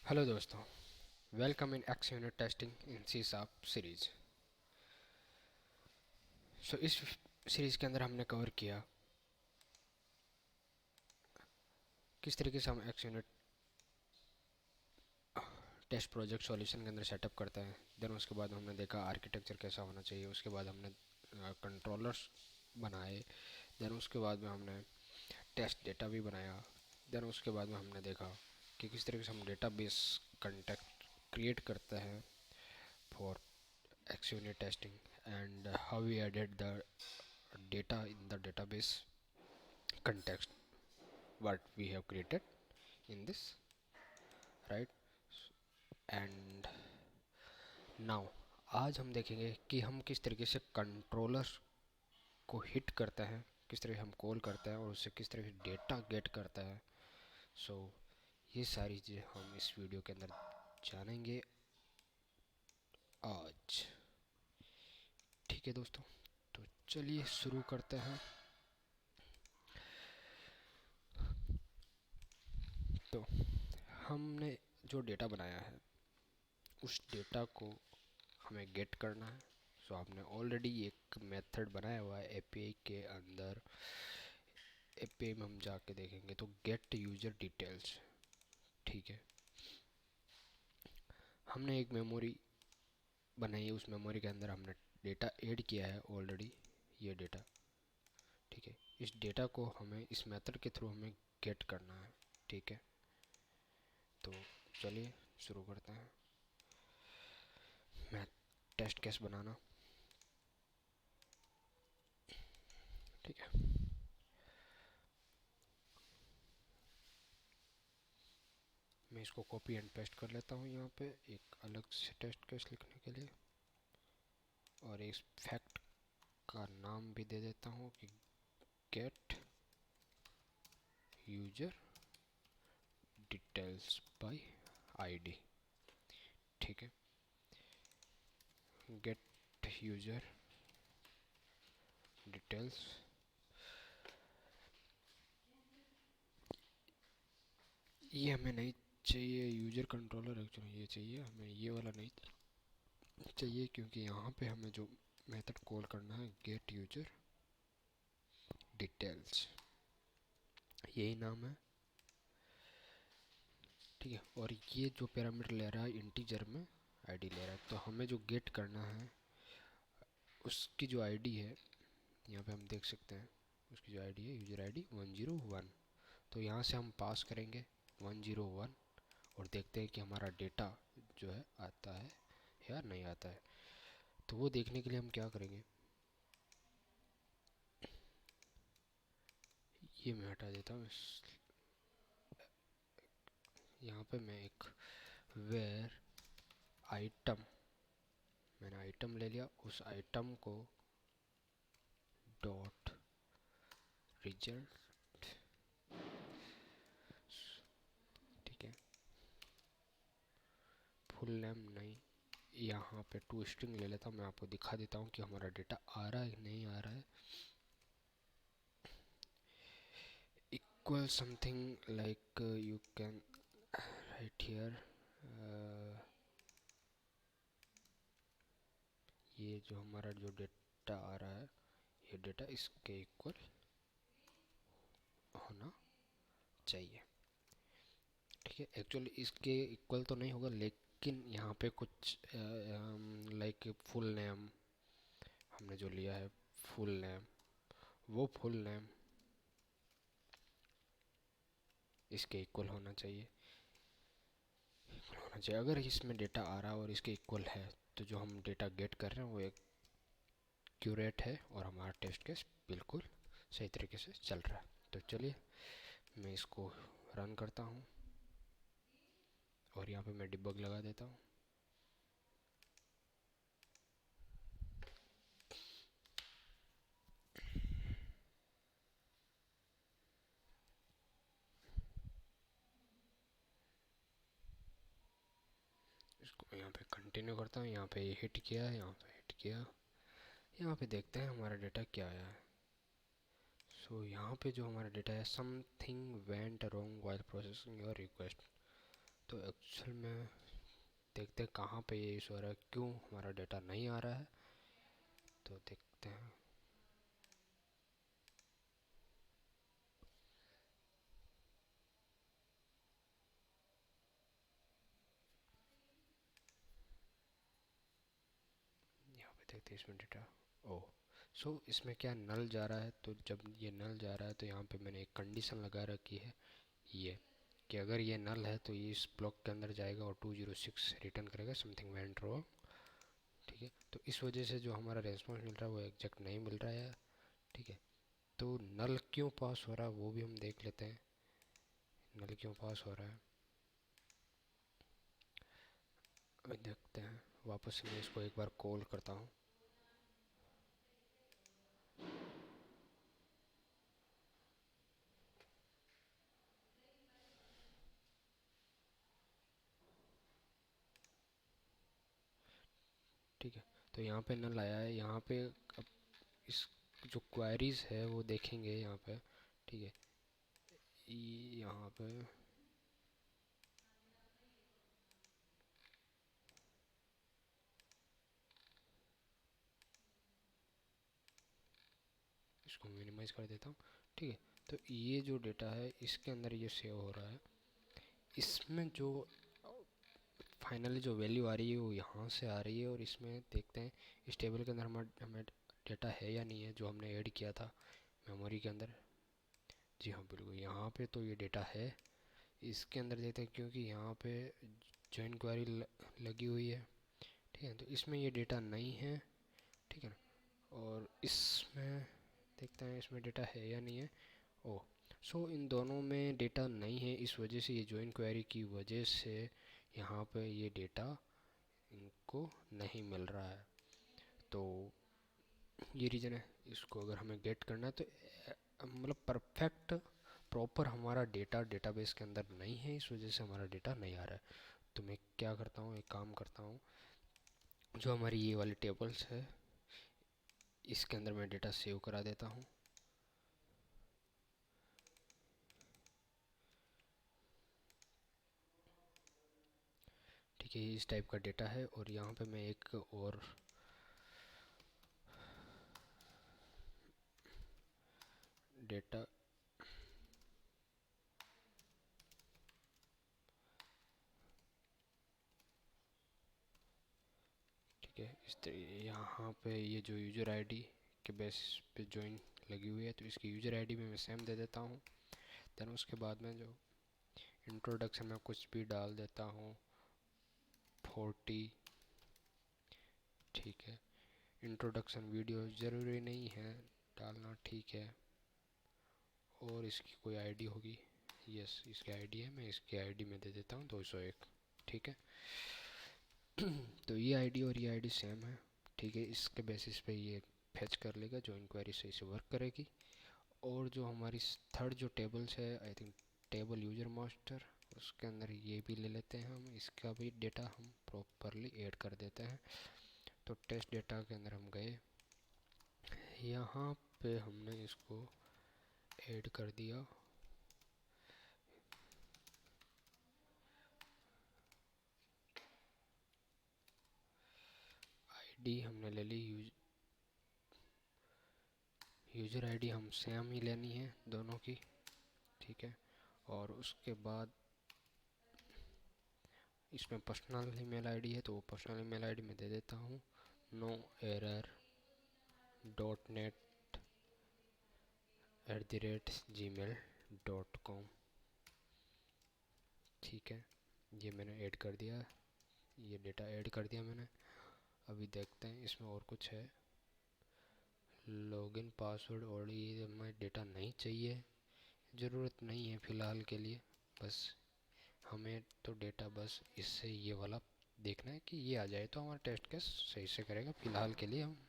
Hello दोस्तों, welcome in xUnit testing in C sharp series. इस series के अंदर हमने कवर किया किस तरीके से हम xUnit test project solution के अंदर सेटअप करते हैं। देन उसके बाद हमने देखा आर्किटेक्चर कैसा होना चाहिए। उसके बाद हमने कंट्रोलर्स बनाए। देन उसके बाद में हमने टेस्ट डेटा भी बनाया। देन उसके बाद में हमने देखा कि किस तरीके से हम डेटाबेस कंटेक्ट क्रिएट करते हैं for xUnit testing, and how we added the data in the database context what we have created in this, right? And now आज हम देखेंगे कि हम किस तरीके से कंट्रोलर को हिट करते हैं, किस तरह हम कॉल करते हैं और उससे किस तरह से डेटा गेट करता है। ये सारी चीज़ें हम इस वीडियो के अंदर जानेंगे आज। ठीक है दोस्तों, तो चलिए शुरू करते हैं। तो हमने जो डेटा बनाया है उस डेटा को हमें गेट करना है। आपने ऑलरेडी एक मेथड बनाया हुआ है एपीआई के अंदर। एपीआई में हम जाके देखेंगे तो गेट यूजर डिटेल्स, ठीक है। हमने एक मेमोरी बनाई है, उस मेमोरी के अंदर हमने डेटा ऐड किया है ऑलरेडी, ये डेटा, ठीक है। इस डेटा को हमें इस मेथड के थ्रू हमें गेट करना है, ठीक है। तो चलिए शुरू करते हैं। मैं टेस्ट केस बनाना, ठीक है। मैं इसको कॉपी एंड पेस्ट कर लेता हूँ यहाँ पे एक अलग से टेस्ट केस लिखने के लिए, और इस फैक्ट का नाम भी दे देता हूँ कि gate user details bye ID, ठीक है। गेट यूजर डिटेल्स, ये हमें नहीं चाहिए यूजर कंट्रोलर, एक्चुअली ये चाहिए हमें, ये वाला नहीं चाहिए, क्योंकि यहाँ पे हमें जो मेथड कॉल करना है गेट यूजर डिटेल्स, यही नाम है, ठीक है। और ये जो पैरामीटर ले रहा है इंटीजर में आईडी ले रहा है, तो हमें जो गेट करना है उसकी जो आईडी है यहाँ पे हम देख सकते हैं, उसकी जो आईडी है यूजर आईडी 101। तो यहाँ से हम पास करेंगे 101 और देखते हैं कि हमारा डेटा जो है आता है या नहीं आता है। तो वो देखने के लिए हम क्या करेंगे, ये मैं हटा देता हूँ। यहाँ पे मैं एक वेयर आइटम, मैंने आइटम ले लिया, उस आइटम को डॉट रिजल्ट, ठीक है। फुल नेम नहीं, यहाँ पे टू स्ट्रिंग ले लेता हूँ। मैं आपको दिखा देता हूँ कि हमारा डेटा आ रहा है नहीं आ रहा है। Equal something like you can write here, ये जो हमारा जो डेटा आ रहा है ये डेटा इसके इक्वल होना चाहिए, ठीक है। एक्चुअली इसके इक्वल तो नहीं होगा, लेकिन यहाँ पे कुछ लाइक फुल नेम हमने जो लिया है, फुल नेम, वो फुल नेम इसके इक्वल होना चाहिए, होना चाहिए। अगर इसमें डेटा आ रहा है और इसके इक्वल है तो जो हम डेटा गेट कर रहे हैं वो एक एक्यूरेट है और हमारा टेस्ट केस बिल्कुल सही तरीके से चल रहा है। तो चलिए मैं इसको रन करता हूँ और यहाँ पे मैं डिबग लगा देता हूँ। इसको यहाँ पे कंटिन्यू करता हूँ, यहाँ पे हिट किया है, यहाँ पे हिट किया, यहाँ पे देखते हैं हमारा डेटा क्या आया है। यहाँ पे जो हमारा डेटा है, something went wrong while processing your request. तो एक्चुअल में देखते हैं कहाँ पे ये इशू आ रहा है, क्यों हमारा डेटा नहीं आ रहा है। तो देखते हैं। यहाँ पे देखते हैं इसमें डेटा। ओह, सो इसमें क्या नल जा रहा है। तो जब ये नल जा रहा है तो यहाँ पे मैंने एक कंडीशन लगा रखी है ये, कि अगर ये नल है तो ये इस ब्लॉक के अंदर जाएगा और 206 रिटर्न करेगा, समथिंग वेंट रॉन्ग। ठीक है, तो इस वजह से जो हमारा रेस्पॉन्स मिल रहा है वो एग्जैक्ट नहीं मिल रहा है। ठीक है, तो नल क्यों पास हो रहा है वो भी हम देख लेते हैं, नल क्यों पास हो रहा है। अभी देखते हैं, वापस से मैं इसको एक बार कॉल करता हूँ। ठीक है, तो यहाँ पे नल आया है। यहाँ पे अब इस जो क्वेरीज है वो देखेंगे यहाँ पे। ठीक है, यहाँ पे इसको मिनिमाइज कर देता हूँ। ठीक है, तो ये जो डेटा है इसके अंदर ये सेव हो रहा है। इसमें जो फाइनली जो वैल्यू आ रही है वो यहाँ से आ रही है, और इसमें देखते हैं इस टेबल के अंदर हमें डेटा है या नहीं है जो हमने ऐड किया था मेमोरी के अंदर। जी हाँ बिल्कुल, यहाँ पे तो ये डेटा है। इसके अंदर देखते हैं क्योंकि यहाँ पे जॉइन क्वेरी लगी हुई है। ठीक है, तो इसमें ये डेटा नहीं है। ठीक है ना, और इसमें देखते हैं इसमें डेटा है या नहीं है। ओ, सो इन दोनों में डेटा नहीं है, इस वजह से ये जॉइन क्वेरी की वजह से यहाँ पे ये डेटा इनको नहीं मिल रहा है। तो ये रीज़न है। इसको अगर हमें गेट करना है तो मतलब परफेक्ट प्रॉपर हमारा डेटा डेटाबेस के अंदर नहीं है, इस वजह से हमारा डेटा नहीं आ रहा है। तो मैं क्या करता हूँ, एक काम करता हूँ, जो हमारी ये वाली टेबल्स है इसके अंदर मैं डेटा सेव करा देता हूँ। ठीक है, इस टाइप का डेटा है, और यहाँ पे मैं एक और डेटा ठीक है, यहाँ पे ये जो यूज़र आईडी के बेस पे ज्वाइन लगी हुई है तो इसकी यूज़र आईडी में मैं सेम दे देता हूँ। देन उसके बाद में जो इंट्रोडक्शन में कुछ भी डाल देता हूँ 40। ठीक है, इंट्रोडक्शन वीडियो ज़रूरी नहीं है डालना। ठीक है, और इसकी कोई आईडी होगी, यस इसकी आईडी है, मैं इसकी आईडी में दे देता हूँ 201। ठीक है, तो ये आईडी और ये आईडी सेम है। ठीक है, इसके बेसिस पे ये फैच कर लेगा, जो इंक्वायरी सही से वर्क करेगी। और जो हमारी थर्ड जो टेबल्स है, I think table user master, उसके अंदर ये भी ले लेते हैं हम, इसका भी डेटा हम प्रॉपरली ऐड कर देते हैं। तो टेस्ट डेटा के अंदर हम गए, यहाँ पे हमने इसको ऐड कर दिया। आईडी हमने ले ली, यूज़र आईडी हम सेम ही लेनी है दोनों की। ठीक है, और उसके बाद इसमें पर्सनल ईमेल आईडी है तो वो पर्सनल ईमेल आईडी में दे देता हूँ, noerror.net@gmail.com। ठीक है, ये मैंने ऐड कर दिया, ये डेटा ऐड कर दिया मैंने। अभी देखते हैं इसमें और कुछ है, लॉगिन पासवर्ड, और ये हमें डेटा नहीं चाहिए, ज़रूरत नहीं है फ़िलहाल के लिए। बस हमें तो डेटा बस इससे ये वाला देखना है कि ये आ जाए तो हमारा टेस्ट केस सही से करेगा। फ़िलहाल के लिए हम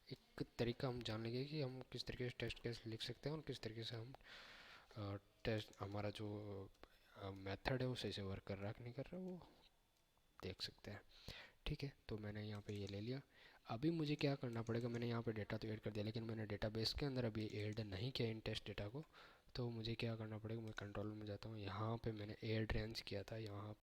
एक तरीका हम जान लेंगे कि हम किस तरीके से टेस्ट केस लिख सकते हैं और किस तरीके से हम टेस्ट हमारा जो मेथड है वो सही से वर्क कर रहा है कि नहीं कर रहा है वो देख सकते हैं। ठीक है, तो मैंने यहाँ पे ये ले लिया। अभी मुझे क्या करना पड़ेगा, मैंने यहाँ पे डेटा तो ऐड कर दिया लेकिन मैंने डेटाबेस के अंदर अभी ऐड नहीं किया इन टेस्ट डेटा को। तो मुझे क्या करना पड़ेगा, मैं कंट्रोलर में जाता हूँ, यहाँ पे मैंने एयर ड्रेन्स किया था, यहाँ